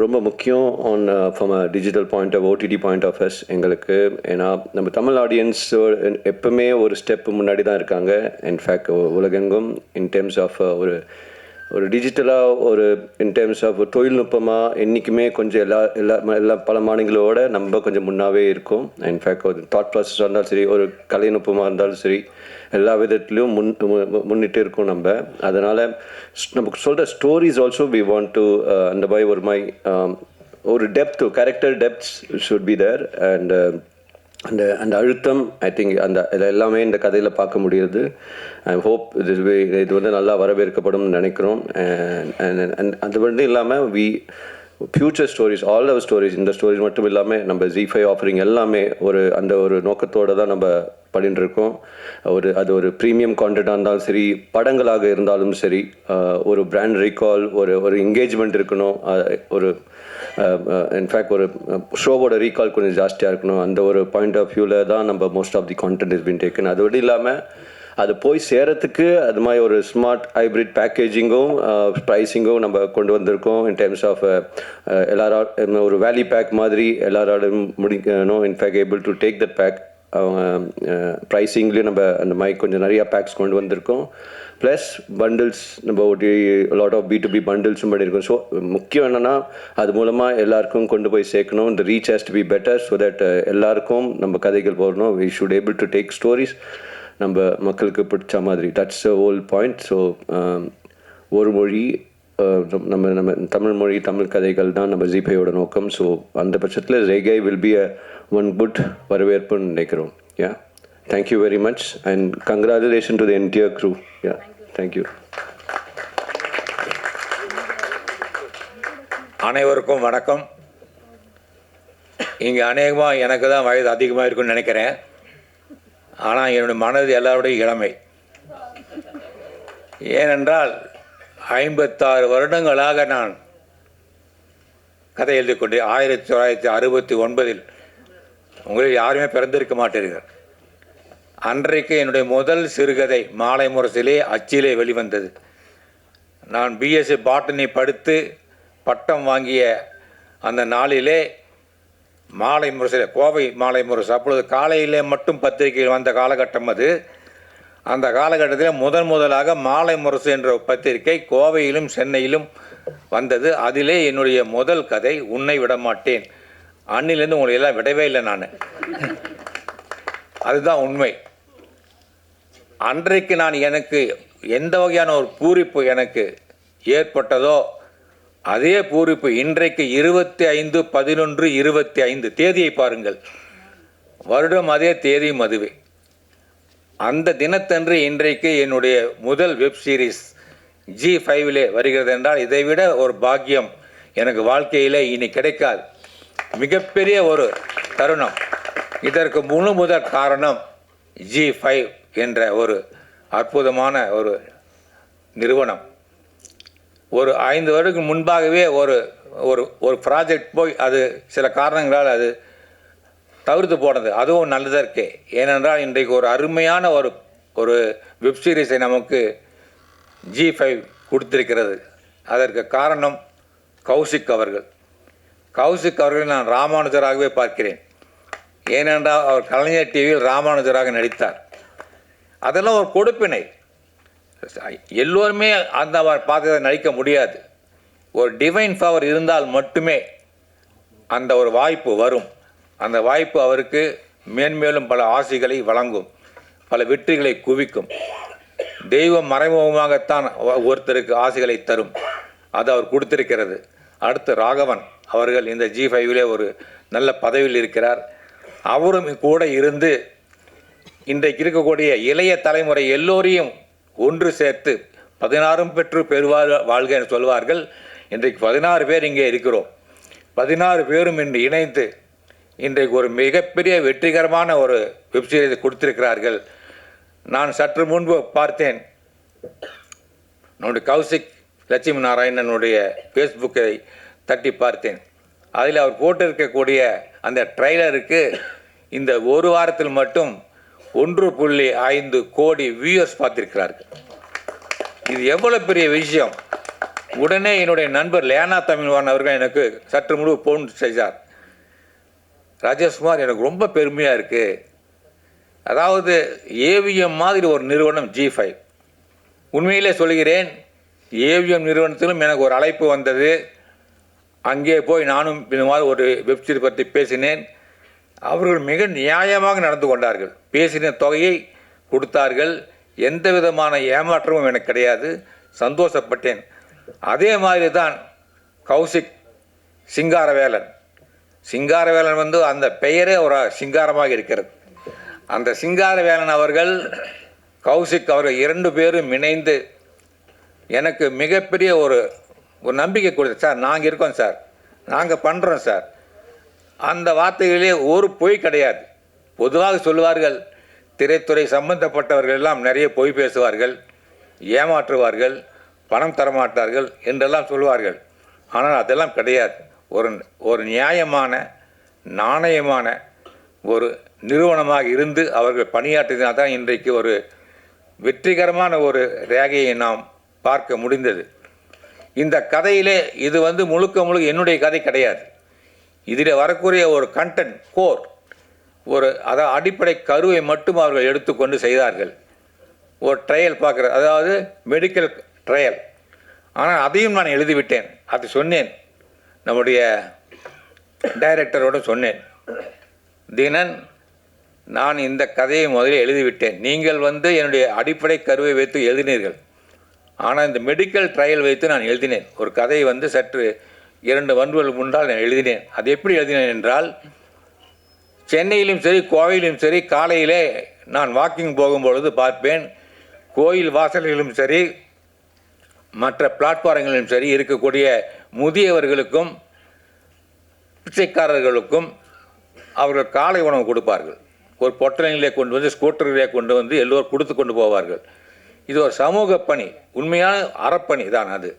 ரொம்ப முக்கியம் on from a digital point of OTT point of us எங்களுக்கு. ஏன்னா நம்ம தமிழ் ஆடியன்ஸ் எப்பவுமே ஒரு ஸ்டெப் முன்னாடி தான் இருக்காங்க. இன்ஃபேக்ட் உலகெங்கும் இன் டேர்ம்ஸ் ஆஃப் ஒரு டிஜிட்டலாக ஒரு இன் டேர்ம்ஸ் ஆஃப் தொழில்நுட்பமாக என்றைக்குமே கொஞ்சம் எல்லா பல மாநிலங்களோட நம்ம கொஞ்சம் முன்னாவே இருக்கும். இன்ஃபேக்ட் ஒரு தாட் ப்ராசஸாக இருந்தாலும் சரி, ஒரு கலைநுட்பமாக இருந்தாலும் சரி, எல்லா விதத்துலேயும் முன்னிட்டு இருக்கும் நம்ம. அதனால் நமக்கு சொல்கிற stories also we want to அந்த மாதிரி ஒரு depth, character depths should be there. அந்த அழுத்தம் ஐ திங்க் அந்த எல்லாமே இந்த கதையில் பார்க்க முடியுது. ஐ ஹோப் இது வந்து நல்லா வரவேற்கப்படும் நினைக்கிறோம். அது மட்டும் இல்லாமல் future stories, all our stories, இந்த ஸ்டோரிஸ் மட்டும் இல்லாமல் நம்ம ZEE5 ஆஃபரிங் எல்லாமே ஒரு நோக்கத்தோடு தான் நம்ம பண்ணிட்டு இருக்கோம். அது ஒரு ப்ரீமியம் கான்டென்ட்டாக இருந்தாலும் சரி, படங்களாக இருந்தாலும் சரி, ஒரு பிராண்ட் ரீகால், ஒரு என்கேஜ்மெண்ட் இருக்கணும். ஒரு இன்ஃபேக்ட் ஒரு ஷோவோட ரீகால் கொஞ்சம் ஜாஸ்தியாக இருக்கணும். அந்த ஒரு பாயிண்ட் ஆஃப் வியூவில் தான் நம்ம most of the content is been taken. அதோடு இல்லாமல் அது போய் சேரத்துக்கு அது மாதிரி ஒரு ஸ்மார்ட் ஹைப்ரிட் பேக்கேஜிங்கும் ப்ரைஸிங்கும் நம்ம கொண்டு வந்திருக்கோம். இன் டர்ம்ஸ் ஆஃப் எல்லாரும் ஒரு வேலி பேக் மாதிரி எல்லாரோடும் முடிக்கணும். In fact able to take that pack. அவங்க ப்ரைஸிங்லேயும் நம்ம அந்த மாதிரி கொஞ்சம் நிறையா பேக்ஸ் கொண்டு வந்திருக்கோம். ப்ளஸ் பண்டில்ஸ் நம்ம லாட் ஆஃப் B2B பண்டில்ஸும் பண்ணியிருக்கோம். ஸோ முக்கியம் என்னென்னா அது மூலமாக எல்லாருக்கும் கொண்டு போய் சேர்க்கணும். இந்த reach has to be better so that எல்லாருக்கும் நம்ம கதைகள் போடணும். We should able to take stories நம்ம மக்களுக்கு பிடிச்ச மாதிரி. That's a whole point. So ஒரு மொழி, நம்ம தமிழ் மொழி, தமிழ் கதைகள் தான் நம்ம ஜீபேயோட நோக்கம். ஸோ அந்த பட்சத்தில் Regai will be one good வரவேற்புன்னு நினைக்கிறோம். Ya, thank you very much and congratulation to the entire crew. Ya, thank you. அனைவருக்கும் வணக்கம். இங்கே அநேகமாக எனக்கு தான் வயது அதிகமாக இருக்குன்னு நினைக்கிறேன். ஆனால் என்னுடைய மனது எல்லாருடைய இளமை. ஏனென்றால் 56 வருடங்களாக நான் கதை எழுதி கொண்டு 1969 உங்களில் யாருமே பிறந்திருக்க மாட்டீர்கள். அன்றைக்கு என்னுடைய முதல் சிறுகதை மாலை முரசிலே அச்சிலே வெளிவந்தது. நான் பிஎஸ்சி பாட்டனி படித்து பட்டம் வாங்கிய அந்த நாளிலே மாலை முரசில், கோவை மாலை முரசு, அப்பொழுது காலையிலே மட்டும் பத்திரிகையில் வந்த காலகட்டம் அது. அந்த காலகட்டத்தில் முதலாக மாலை முரசு என்ற பத்திரிகை கோவையிலும் சென்னையிலும் வந்தது. அதிலே என்னுடைய முதல் கதை உன்னை விடமாட்டேன். அன்னிலேருந்து உங்களை எல்லாம் விடவே இல்லை நான். அதுதான் உண்மை. அன்றைக்கு நான் எனக்கு எந்த வகையான ஒரு பூரிப்பு எனக்கு ஏற்பட்டதோ அதே பூரிப்பு இன்றைக்கு 25/11/25 தேதியை பாருங்கள். வருடம் அதே, தேதியும் அதுவே. அந்த தினத்தன்று இன்றைக்கு என்னுடைய முதல் வெப் சீரிஸ் G5 வருகிறது என்றால் இதைவிட ஒரு பாக்கியம் எனக்கு வாழ்க்கையில் இனி கிடைக்காது. மிகப்பெரிய ஒரு தருணம். இதற்கு முதல் காரணம் G5 என்ற ஒரு அற்புதமான ஒரு நிறுவனம். ஒரு 5 வருடங்களுக்கு முன்பாகவே ஒரு ஒரு ஒரு ப்ராஜெக்ட் போய் அது சில காரணங்களால் அது தவிர்த்து போனது. அதுவும் நல்லதற்கே. ஏனென்றால் இன்றைக்கு ஒரு அருமையான ஒரு வெப்சீரிஸை நமக்கு G5 கொடுத்திருக்கிறது. அதற்கு காரணம் கௌசிக் அவர்கள். கௌசிக் அவர்களை நான் ராமானுஜராகவே பார்க்கிறேன். ஏனென்றால் அவர் கலைஞர் டிவியில் ராமானுஜராக நடித்தார். அதெல்லாம் ஒரு கொடுப்பினை. எல்லோருமே அந்த பாத்திரத்தை நடிக்க முடியாது. ஒரு டிவைன் பவர் இருந்தால் மட்டுமே அந்த ஒரு வாய்ப்பு வரும். அந்த வாய்ப்பு அவருக்கு மேன்மேலும் பல ஆசைகளை வழங்கும், பல வெற்றிகளை குவிக்கும். தெய்வம் மறைமுகமாகத்தான் ஒருத்தருக்கு ஆசைகளை தரும். அது அவர் கொடுத்திருக்கிறது. அடுத்து ராகவன் அவர்கள் இந்த G5 ஒரு நல்ல பதவியில் இருக்கிறார். அவரும் கூட இருந்து இன்றைக்கு இருக்கக்கூடிய இளைய தலைமுறை எல்லோரையும் ஒன்று சேர்த்து 16 பெற்று வாழ்க என்று சொல்வார்கள். இன்றைக்கு 16 பேர் இங்கே இருக்கிறோம். 16 பேரும் இன்று இணைந்து இன்றைக்கு ஒரு மிகப்பெரிய வெற்றிகரமான ஒரு வெப்சீரிஸை கொடுத்திருக்கிறார்கள். நான் சற்று முன்பு பார்த்தேன், நம்முடைய கௌசிக் லட்சுமி நாராயணனுடைய ஃபேஸ்புக்கை தட்டி பார்த்தேன். அதில் அவர் போட்டிருக்கக்கூடிய அந்த ட்ரெய்லருக்கு இந்த ஒரு வாரத்தில் மட்டும் 1.5 கோடி வியூவர்ஸ் பார்த்திருக்கிறார்கள். இது எவ்வளோ பெரிய விஷயம். உடனே என்னுடைய நண்பர் லேனா தமிழ்வான் அவர்கள் எனக்கு சற்று முன்பு ஃபோன் செய்தார். ராஜேஷ்குமார், எனக்கு ரொம்ப பெருமையாக இருக்குது. அதாவது ஏவிஎம் மாதிரி ஒரு நிறுவனம் G5. உண்மையிலே சொல்கிறேன், ஏவிஎம் நிறுவனத்திலும் எனக்கு ஒரு அழைப்பு வந்தது. அங்கே போய் நானும் இந்த மாதிரி ஒரு வெப்சீரிஸ் பற்றி பேசினேன். அவர்கள் மிக நியாயமாக நடந்து கொண்டார்கள். பேசின தொகையை கொடுத்தார்கள். எந்த விதமான ஏமாற்றமும் எனக்கு கிடையாது. சந்தோஷப்பட்டேன். அதே மாதிரி தான் கௌசிக் சிங்காரவேலன். சிங்காரவேலன் அந்த பெயரே ஒரு சிங்காரமாக இருக்கிறது. அந்த சிங்காரவேலன் அவர்கள், கௌசிக் அவர்கள் 2 பேரும் இணைந்து எனக்கு மிகப்பெரிய ஒரு நம்பிக்கை கொடுத்து, சார் நாங்கள் இருக்கோம் சார், நாங்கள் பண்ணுறோம் சார். அந்த வார்த்தைகளிலே ஒரு பொய் கிடையாது. பொதுவாக சொல்லுவார்கள், திரைத்துறை சம்பந்தப்பட்டவர்கள் எல்லாம் நிறைய பொய் பேசுவார்கள், ஏமாற்றுவார்கள், பணம் தரமாட்டார்கள் என்றெல்லாம் சொல்வார்கள். ஆனால் அதெல்லாம் கிடையாது. ஒரு நியாயமான நாணயமான ஒரு நிறுவனமாக இருந்து அவர்கள் பணியாற்றினால் தான் இன்றைக்கு ஒரு வெற்றிகரமான ஒரு ரேகையை நாம் பார்க்க முடிந்தது. இந்த கதையிலே இது முழுக்க என்னுடைய கதை கிடையாது. இதில் வரக்கூடிய ஒரு கண்டென்ட் கோர் அதாவது அடிப்படை கருவை மட்டும் அவர்கள் எடுத்துக்கொண்டு செய்தார்கள். ஒரு ட்ரையல் பார்க்குறது, அதாவது மெடிக்கல் ட்ரையல். ஆனால் அதையும் நான் எழுதிவிட்டேன். அது சொன்னேன், நம்முடைய டைரக்டரோடு சொன்னேன், தினன் நான் இந்த கதையை முதலில் எழுதிவிட்டேன். நீங்கள் என்னுடைய அடிப்படை கருவை வைத்து எழுதினீர்கள். ஆனால் இந்த மெடிக்கல் ட்ரையல் வைத்து நான் எழுதினேன். ஒரு கதையை சற்று 2 வருடங்களுக்கு முன்னால் நான் எழுதினேன். அது எப்படி எழுதினேன் என்றால், சென்னையிலும் சரி கோவையிலும் சரி காலையிலே நான் வாக்கிங் போகும்பொழுது பார்ப்பேன், கோயில் வாசல்களிலும் சரி மற்ற பிளாட்ஃபாரங்களிலும் சரி இருக்கக்கூடிய முதியவர்களுக்கும் பிச்சைக்காரர்களுக்கும் அவர்கள் காலை உணவு கொடுப்பார்கள். ஒரு பொட்டலிலே கொண்டு ஸ்கூட்டரிலே கொண்டு எல்லோரும் கொடுத்து கொண்டு போவார்கள். இது ஒரு சமூக பணி, உண்மையான அறப்பணி தான் அது.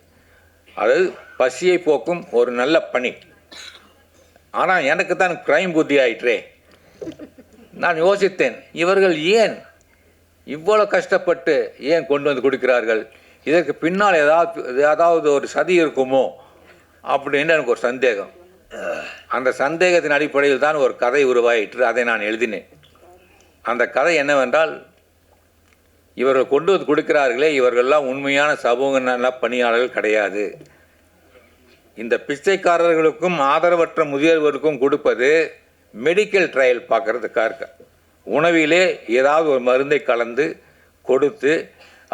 பசியை போக்கும் ஒரு நல்ல பணி. ஆனால் எனக்கு தான் கிரைம் புத்தி ஆயிற்றே. நான் யோசித்தேன், இவர்கள் ஏன் இவ்வளோ கஷ்டப்பட்டு ஏன் கொண்டு கொடுக்கிறார்கள்? இதற்கு பின்னால் ஏதாவது ஒரு சதி இருக்குமோ அப்படின்னு எனக்கு ஒரு சந்தேகம். அந்த சந்தேகத்தின் அடிப்படையில் தான் ஒரு கதை உருவாயிற்று. அதை நான் எழுதினேன். அந்த கதை என்னவென்றால், இவர்கள் கொண்டு கொடுக்கிறார்களே, இவர்கள்லாம் உண்மையான சமூக நல பணியாளர்கள் கிடையாது. இந்த பிச்சைக்காரர்களுக்கும் ஆதரவற்ற முதியவர்களுக்கும் கொடுப்பது மெடிக்கல் ட்ரையல் பார்க்கறதுக்காக, உணவிலே ஏதாவது ஒரு மருந்தை கலந்து கொடுத்து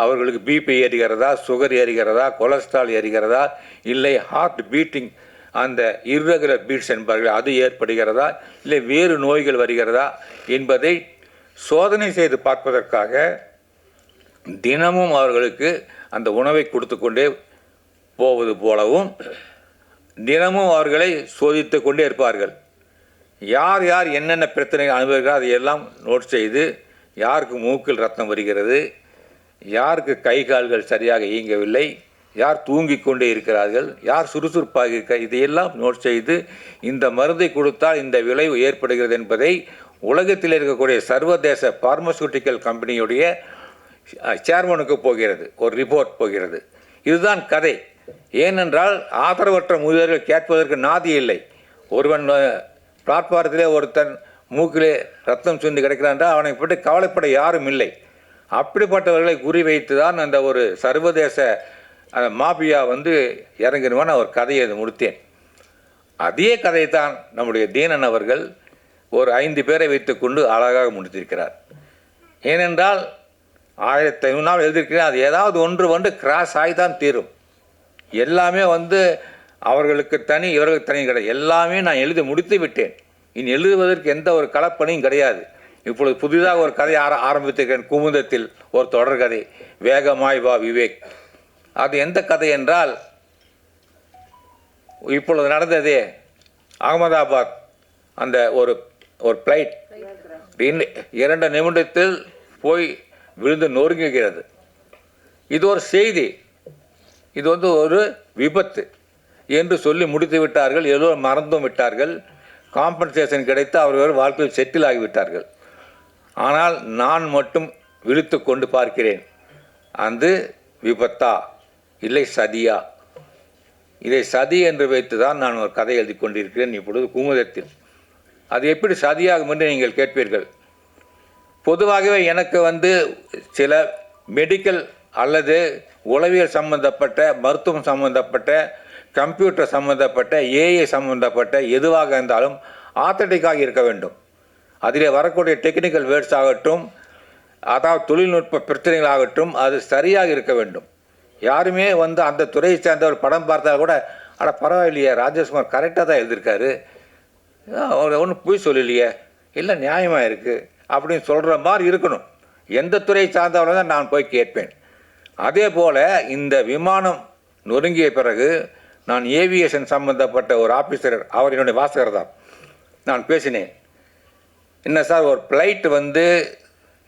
அவர்களுக்கு பிபி ஏறுகிறதா, சுகர் ஏறுகிறதா, கொலஸ்ட்ரால் ஏறுகிறதா, இல்லை ஹார்ட் பீட்டிங் அந்த இர்ரெகுலர் பீட்ஸ் என்பார்கள் அது ஏற்படுகிறதா, இல்லை வேறு நோய்கள் வருகிறதா என்பதை சோதனை செய்து பார்ப்பதற்காக தினமும் அவர்களுக்கு அந்த உணவை கொடுத்து கொண்டே போவது போலவும் தினமும் அவர்களை சோதித்து கொண்டே இருப்பார்கள். யார் யார் என்னென்ன பிரச்சனைகள் அனுபவிக்கிறார் அதையெல்லாம் நோட் செய்து, யாருக்கு மூக்கில் ரத்தம் வருகிறது, யாருக்கு கை கால்கள் சரியாக இயங்கவில்லை, யார் தூங்கி கொண்டே இருக்கிறார்கள், யார் சுறுசுறுப்பாக இருக்க, இதையெல்லாம் நோட் செய்து இந்த மருந்தை கொடுத்தால் இந்த விளைவு ஏற்படுகிறது என்பதை உலகத்தில் இருக்கக்கூடிய சர்வதேச பார்மசூட்டிக்கல் கம்பெனியுடைய சேர்மனுக்கு போகிறது, ஒரு ரிப்போர்ட் போகிறது. இதுதான் கதை. ஏனென்றால் ஆதரவற்ற முதியவர்கள் கேட்பதற்கு நாதி இல்லை. ஒருவன் பிளாட்பாரத்திலே ஒருத்தன் மூக்கிலே ரத்தம் சுண்டி கிடக்கிறான் என்றால் அவனை பற்றி கவலைப்பட யாரும் இல்லை. அப்படிப்பட்டவர்களை குறிவைத்து தான் அந்த ஒரு சர்வதேச மாபியா இறங்கினுவான் ஒரு கதையை முடித்தேன். அதே கதை தான் நம்முடைய தீனன் அவர்கள் ஒரு 5 பேரை வைத்துக்கொண்டு அழகாக முடித்திருக்கிறார். ஏனென்றால் 1500 நாள் எழுதியிருக்கிறேன். அது ஏதாவது ஒன்று கிராஸ் ஆகிதான் தீரும். எல்லாமே அவர்களுக்கு தனி, இவர்களுக்கு தனி கிடையாது. எல்லாமே நான் எழுதி முடித்து விட்டேன். இனி எழுதுவதற்கு எந்த ஒரு களப்பணியும் கிடையாது. இப்பொழுது புதிதாக ஒரு கதை ஆரம்பித்திருக்கிறேன். குமுதத்தில் ஒரு தொடர்கதை, வேகமாய் வா விவேக். அது எந்த கதை என்றால், இப்பொழுது நடந்ததே அகமதாபாத் அந்த ஒரு ஃப்ளைட் 2 நிமிடத்தில் போய் விழுந்து நொறுங்குகிறது. இது ஒரு செய்தி, இது ஒரு விபத்து என்று சொல்லி முடித்து விட்டார்கள். எல்லோரும் மறந்தும் விட்டார்கள். காம்பன்சேஷன் கிடைத்து அவர்கள் வாழ்க்கையில் செட்டில் ஆகிவிட்டார்கள். ஆனால் நான் மட்டும் விழித்து கொண்டு பார்க்கிறேன், அந்த விபத்தா இல்லை சதியா? இதை சதி என்று வைத்து தான் நான் ஒரு கதை எழுதி கொண்டிருக்கிறேன் இப்பொழுது குமுதத்தில். அது எப்படி சதியாகும் என்று நீங்கள் கேட்பீர்கள். பொதுவாகவே எனக்கு சில மெடிக்கல் அல்லது உளவியல் சம்பந்தப்பட்ட, மருத்துவம் சம்பந்தப்பட்ட, கம்ப்யூட்டர் சம்பந்தப்பட்ட, ஏஐ சம்பந்தப்பட்ட எதுவாக இருந்தாலும் ஆத்தென்டிக்காக இருக்க வேண்டும். அதிலே வரக்கூடிய டெக்னிக்கல் வேர்ட்ஸ் ஆகட்டும், அதாவது தொழில்நுட்ப பிரச்சனைகள் ஆகட்டும், அது சரியாக இருக்க வேண்டும். யாருமே அந்த துறையை சேர்ந்த ஒரு படம் பார்த்தால் கூட, அட பரவாயில்லையே ராஜேஷ்குமார் கரெக்டாக தான் எழுதியிருக்காரு, ஒன்றும் போய் சொல்லலையே, இல்லை நியாயமாக இருக்குது அப்படின்னு சொல்கிற மாதிரி இருக்கணும். எந்த துறையை சார்ந்தவரை தான் நான் போய் கேட்பேன். அதே போல் இந்த விமானம் நொறுங்கிய பிறகு நான் ஏவியேஷன் சம்பந்தப்பட்ட ஒரு ஆஃபீஸர், அவர் என்னுடைய வாசகர் தான், நான் பேசினேன். என்ன சார், ஒரு ஃப்ளைட்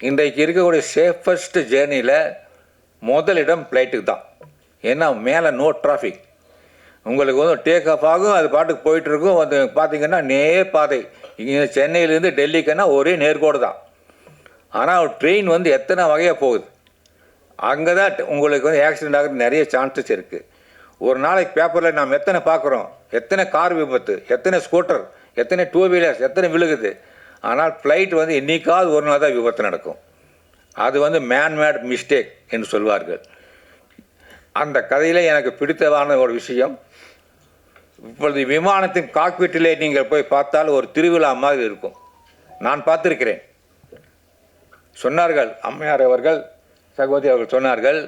இன்றைக்கு இருக்கக்கூடிய சேஃபஸ்ட் ஜேர்னியில் முதலிடம் ஃப்ளைட்டுக்கு தான். ஏன்னா மேலே நோ டிராஃபிக். உங்களுக்கு வந்து டேக் ஆஃப் ஆகும், அது பாட்டுக்கு போயிட்டுருக்கும். வந்து பார்த்திங்கன்னா நேர் பாதை. இங்கே சென்னையிலேருந்து டெல்லிக்குன்னா ஒரே நேர்கோடு தான். ஆனால் ட்ரெயின் வந்து எத்தனை வகையாக போகுது. அங்கே தான் உங்களுக்கு வந்து ஆக்சிடென்ட் ஆகிறது நிறைய சான்சஸ் இருக்குது. ஒரு நாளைக்கு பேப்பரில் நாம் எத்தனை பார்க்குறோம், எத்தனை கார் விபத்து, எத்தனை ஸ்கூட்டர், எத்தனை டூ வீலர்ஸ், எத்தனை விழுகுது. ஆனால் ஃப்ளைட் வந்து என்றைக்காவது ஒரு நாள் தான் விபத்து நடக்கும். அது வந்து மேன்மேட் மிஸ்டேக் என்று சொல்வார்கள். அந்த கதையில் எனக்கு பிடித்தமான ஒரு விஷயம், இப்பொழுது விமானத்தின் காக்பிட்டிலே நீங்கள் போய் பார்த்தால் ஒரு திருவிழா மாதிரி இருக்கும். நான் பார்த்துருக்கிறேன். சொன்னார்கள் அம்மையார் அவர்கள், சகோதரி அவர்கள் சொன்னார்கள்,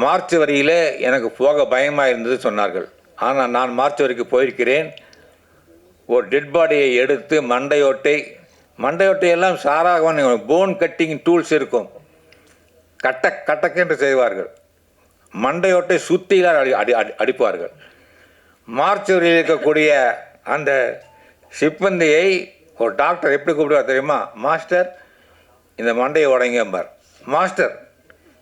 மார்ச் வரியிலே எனக்கு போக பயமாக இருந்தது சொன்னார்கள். ஆனால் நான் மார்ச் வரைக்கும் போயிருக்கிறேன். ஒரு டெட் பாடியை எடுத்து மண்டையோட்டையெல்லாம் சாராக போன் கட்டிங் டூல்ஸ் இருக்கும், கட்டக்கென்று செய்வார்கள். மண்டையோட்டை சுத்தியில் அடிப்பார்கள். மார்ச் வரியில் இருக்கக்கூடிய அந்த சிப்பந்தியை ஒரு டாக்டர் எப்படி கூப்பிடுவார் தெரியுமா? மாஸ்டர், இந்த மண்டையை உடைங்கம்பார். மாஸ்டர்,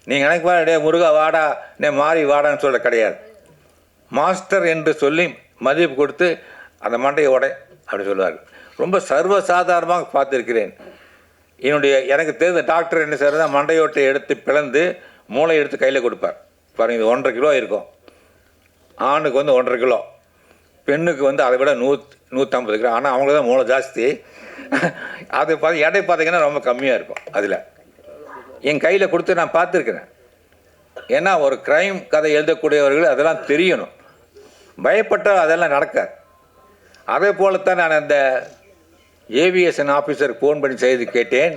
நீங்கள் நினைப்பார் டே முருகா வாடா, டே மாறி வாடான்னு சொல்ல கிடையாது. மாஸ்டர் என்று சொல்லி மதிப்பு கொடுத்து அந்த மண்டையை உடை அப்படி சொல்லுவார்கள். ரொம்ப சர்வசாதாரணமாக பார்த்துருக்கிறேன். எனக்கு தெரிந்த டாக்டர் என்ன செய்யறதா, மண்டையோட்டை எடுத்து பிளந்து மூளை எடுத்து கையில் கொடுப்பார். பாருங்கள், இது 1.5 கிலோ இருக்கும். ஆணுக்கு வந்து 1.5 கிலோ, பெண்ணுக்கு வந்து அதை விட 150 கிலோ. ஆனால் அவங்களுக்கு தான் மூளை ஜாஸ்தி. அது எடை பார்த்தீங்கன்னா ரொம்ப கம்மியாக இருக்கும். அதில் என் கையில் கொடுத்து நான் பார்த்துருக்கிறேன். ஏன்னா ஒரு க்ரைம் கதை எழுதக்கூடியவர்கள் அதெல்லாம் தெரியணும். பயப்பட்டால் அதெல்லாம் நடக்காது. அதே போலத்தான் நான் அந்த ஏவியேஷன் ஆஃபீஸருக்கு ஃபோன் பண்ணி செய்து கேட்டேன்.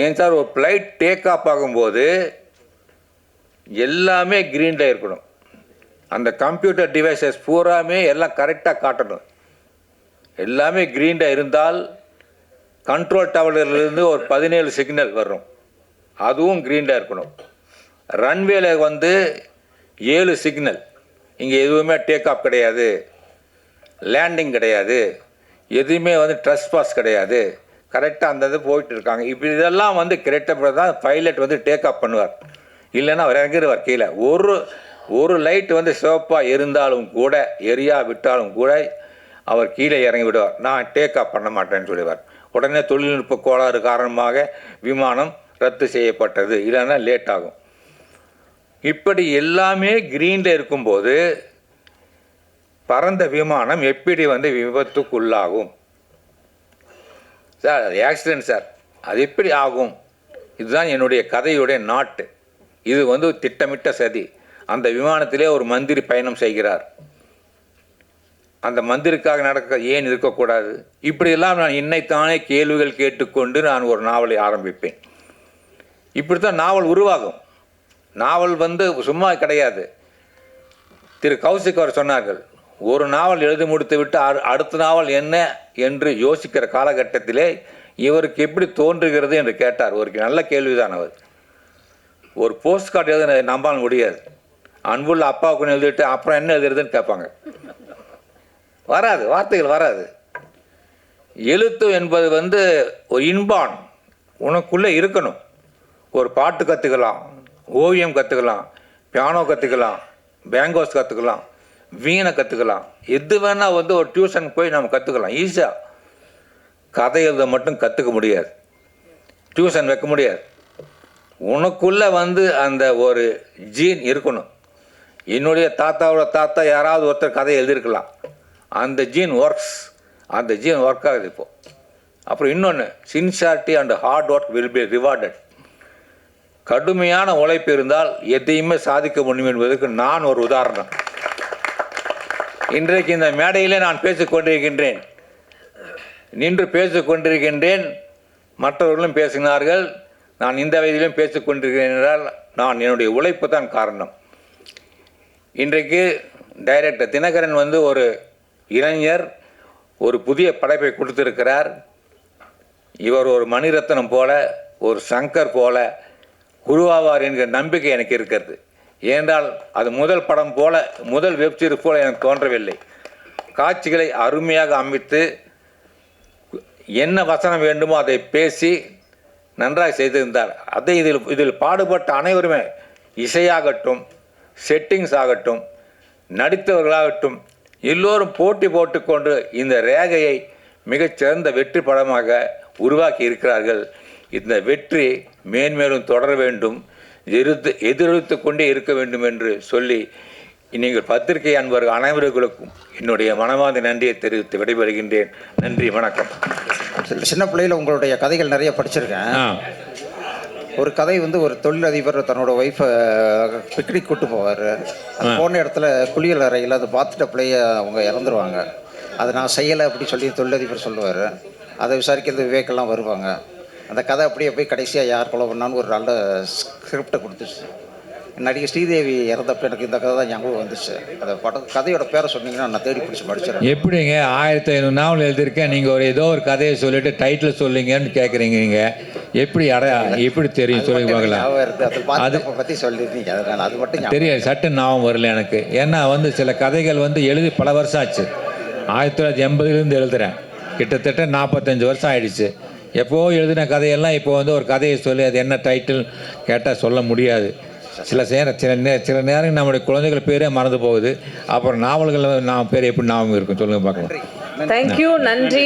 ஏன் சார், ஒரு ஃப்ளைட் டேக் ஆஃப் ஆகும்போது எல்லாமே க்ரீனில் இருக்கணும். அந்த கம்ப்யூட்டர் டிவைசஸ் பூராமே எல்லாம் கரெக்டாக காட்டணும். எல்லாமே க்ரீனில் இருந்தால் கண்ட்ரோல் டவர்லேருந்து ஒரு 17 சிக்னல் வரும், அதுவும் க்ரீனில் இருக்கணும். ரன்வேல வந்து 7 சிக்னல். இங்கே எதுவுமே டேக் ஆஃப் கிடையாது, லேண்டிங் கிடையாது, எதுவுமே வந்து ட்ரெஸ்பாஸ் கிடையாது. கரெக்டாக அந்த இது போயிட்டு இருக்காங்க. இப்போ இதெல்லாம் வந்து கரெக்டாக தான் பைலட் வந்து டேக் ஆஃப் பண்ணுவார். இல்லைன்னா அவர் இறங்கிடுவார் கீழே. ஒரு லைட் வந்து சிவப்பாக இருந்தாலும் கூட, எரியா விட்டாலும் கூட அவர் கீழே இறங்கி விடுவார். நான் டேக் ஆஃப் பண்ண மாட்டேன்னு சொல்லுவார். உடனே தொழில்நுட்ப கோளாறு காரணமாக விமானம் ரத்து செய்யப்பட்டது, இல்லைன்னா லேட் ஆகும். இப்படி எல்லாமே க்ரீனில் இருக்கும்போது பறந்த விமானம் எப்படி வந்து விபத்துக்குள்ளாகும் சார்? அது ஆக்சிடென்ட் சார், அது எப்படி ஆகும்? இதுதான் என்னுடைய கதையுடைய நாட்டு. இது வந்து திட்டமிட்ட சதி. அந்த விமானத்திலே ஒரு மந்திரி பயணம் செய்கிறார். அந்த மந்திரிக்காக நடக்க ஏன் இருக்கக்கூடாது? இப்படியெல்லாம் நான் இன்னைத்தானே கேள்விகள் கேட்டுக்கொண்டு நான் ஒரு நாவலை ஆரம்பிப்பேன். இப்படித்தான் நாவல் உருவாகும். நாவல் வந்து சும்மா கிடையாது. திரு கௌசிக் அவர் சொன்னார்கள், ஒரு நாவல் எழுதி முடித்து விட்டு அடுத்த நாவல் என்ன என்று யோசிக்கிற காலகட்டத்திலே இவருக்கு எப்படி தோன்றுகிறது என்று கேட்டார். ஒரு நல்ல கேள்விதான். அவர் ஒரு போஸ்ட் கார்டு எழுத நம்பால முடியாது. அன்புள்ள அப்பாவுக்குன்னு எழுதிட்டு அப்புறம் என்ன எழுதுறதுன்னு கேட்பாங்க. வராது, வார்த்தைகள் வராது. எழுத்து என்பது வந்து ஒரு இன்பான் உனக்குள்ளே இருக்கணும். ஒரு பாட்டு கற்றுக்கலாம், ஓவியம் கற்றுக்கலாம், பியானோ கற்றுக்கலாம், பேங்கோஸ் கற்றுக்கலாம், வீணை கற்றுக்கலாம். எது வேணால் வந்து ஒரு டியூஷன் போய் நம்ம கற்றுக்கலாம் ஈஸியாக. கதை எழுத மட்டும் கற்றுக்க முடியாது, டியூஷன் வைக்க முடியாது. உனக்குள்ளே வந்து அந்த ஒரு ஜீன் இருக்கணும். என்னுடைய தாத்தாவோட தாத்தா யாராவது ஒருத்தர் கதை எழுதியிருக்கலாம். அந்த ஜீன் ஒர்க் ஆகுது இப்போது. அப்புறம் இன்னொன்று, sincerity and hard work will be rewarded. கடுமையான உழைப்பு இருந்தால் எதையுமே சாதிக்க முடியும் என்பதற்கு நான் ஒரு உதாரணம். இன்றைக்கு இந்த மேடையிலே நான் பேசிக்கொண்டிருக்கின்றேன், நின்று பேசிக்கொண்டிருக்கின்றேன். மற்றவர்களும் பேசினார்கள், நான் இந்த வயதிலும் பேசிக்கொண்டிருக்கிறேன் என்றால் நான் என்னுடைய உழைப்பு தான் காரணம். இன்றைக்கு டைரக்டர் தினகரன் வந்து ஒரு இளைஞர், ஒரு புதிய படைப்பை கொடுத்திருக்கிறார். இவர் ஒரு மணிரத்னம் போல, ஒரு சங்கர் போல உருவாவார் என்கிற நம்பிக்கை எனக்கு இருக்கிறது. ஏனென்றால் அது முதல் படம் போல, முதல் வெப்சீரிஸ் போல எனக்கு தோன்றவில்லை. காட்சிகளை அருமையாக அமைத்து என்ன வசனம் வேண்டுமோ அதை பேசி நன்றாக செய்திருந்தார். அதை இதில் பாடுபட்ட அனைவருமே, இசையாகட்டும், செட்டிங்ஸ் ஆகட்டும், நடித்தவர்களாகட்டும், எல்லோரும் போட்டி போட்டுக்கொண்டு இந்த ரேகையை மிகச்சிறந்த வெற்றி படமாக உருவாக்கி இருக்கிறார்கள். இந்த வெற்றி மேன்மேலும் தொடர வேண்டும், எதிரொலித்து கொண்டே இருக்க வேண்டும் என்று சொல்லி நீங்கள் பத்திரிகை அன்பர்கள் அனைவர்களுக்கும் என்னுடைய மனமார்ந்த நன்றியை தெரிவித்து விடைபெறுகின்றேன். நன்றி, வணக்கம். சின்ன பிள்ளையில் உங்களுடைய கதைகள் நிறைய படிச்சிருக்கேன். ஒரு கதை வந்து ஒரு தொழிலதிபர் தன்னோட ஒய்ஃபை பிக்னிக் கூட்டு போவார். அது போன இடத்துல குளியல் அறையில் அது பார்த்துட்ட பிள்ளைய அவங்க இறந்துருவாங்க. அதை நான் செய்யலை அப்படி சொல்லி தொழிலதிபர் சொல்லுவார். அதை விசாரிக்கிறது விவேக்கெல்லாம் வருவாங்க. அந்த கதை அப்படியே போய் கடைசியாக யார் கொலை பண்ணான்னு ஒரு நல்ல ஸ்கிரிப்டை கொடுத்துச்சு. நடிகை ஸ்ரீதேவி இறந்தப்போ எனக்கு இந்த கதை தான் ஞாபகம் வந்துச்சு. அந்த கதையோட பேரை சொன்னீங்கன்னா நான் தேடி பிடிச்சி படிச்சிடறேன். எப்படிங்க 1500 நாவல் எழுதியிருக்கேன், நீங்கள் ஏதோ ஒரு கதையை சொல்லிட்டு டைட்டில் சொல்லுங்கன்னு கேட்குறீங்க. நீங்கள் எப்படி தெரியும் சொல்லுங்க பார்க்கலாம். அதை பற்றி சொல்லியிருந்தீங்க, அதனால் அது மட்டும் தெரியாது, சட்டு ஞாபகம் வரல எனக்கு. ஏன்னா சில கதைகள் எழுதி பல வருஷம் ஆச்சு. 1980 எழுதுகிறேன், கிட்டத்தட்ட 45 வருஷம் ஆயிடுச்சு. எப்போ எழுதின கதையெல்லாம் இப்போ ஒரு கதையை சொல்லி அது என்ன டைட்டில் கேட்டால் சொல்ல முடியாது. சில நேரம் நம்முடைய குழந்தைகள் பேரே மறந்து போகுது. அப்புறம் நாவல்கள் பேர் எப்படி ஞாபகம் இருக்கும் சொல்லுங்க பார்க்கலாம். தேங்க்யூ, நன்றி.